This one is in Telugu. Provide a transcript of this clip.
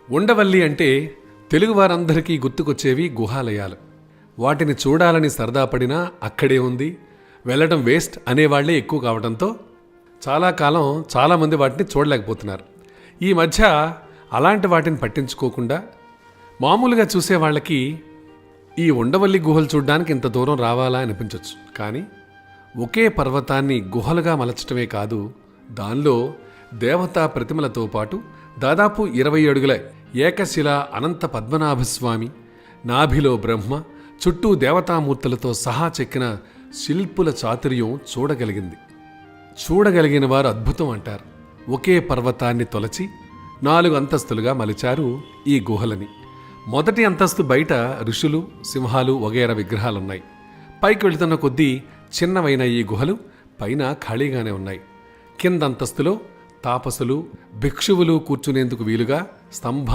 ఉండవల్లి అంటే తెలుగువారందరికీ గుర్తుకొచ్చేవి గుహాలయాలు. వాటిని చూడాలని సరదా పడినా అక్కడే ఉంది, వెళ్ళడం వేస్ట్ అనేవాళ్లే ఎక్కువ కావడంతో చాలా కాలం చాలామంది వాటిని చూడలేకపోతున్నారు. ఈ మధ్య అలాంటి వాటిని పట్టించుకోకుండా మామూలుగా చూసే వాళ్ళకి ఈ ఉండవల్లి గుహలు చూడడానికి ఇంత దూరం రావాలా అనిపించవచ్చు. కానీ ఒకే పర్వతాన్ని గుహలుగా మలచటమే కాదు, దానిలో దేవతా ప్రతిమలతో పాటు దాదాపు 20 అడుగుల ఏకశిల అనంత పద్మనాభస్వామి, నాభిలో బ్రహ్మ, చుట్టూ దేవతామూర్తులతో సహా చెక్కిన శిల్పుల చాతుర్యం చూడగలిగిన వారు అద్భుతం అంటారు. ఒకే పర్వతాన్ని తొలచి 4 అంతస్తులుగా మలిచారు ఈ గుహలని. మొదటి అంతస్తు బయట ఋషులు, సింహాలు వగైరా విగ్రహాలున్నాయి. పైకి వెళుతున్న కొద్దీ చిన్నవైన ఈ గుహలు పైన ఖాళీగానే ఉన్నాయి. కింద అంతస్తులో తాపసులు, భిక్షువులు కూర్చునేందుకు వీలుగా స్తంభాలు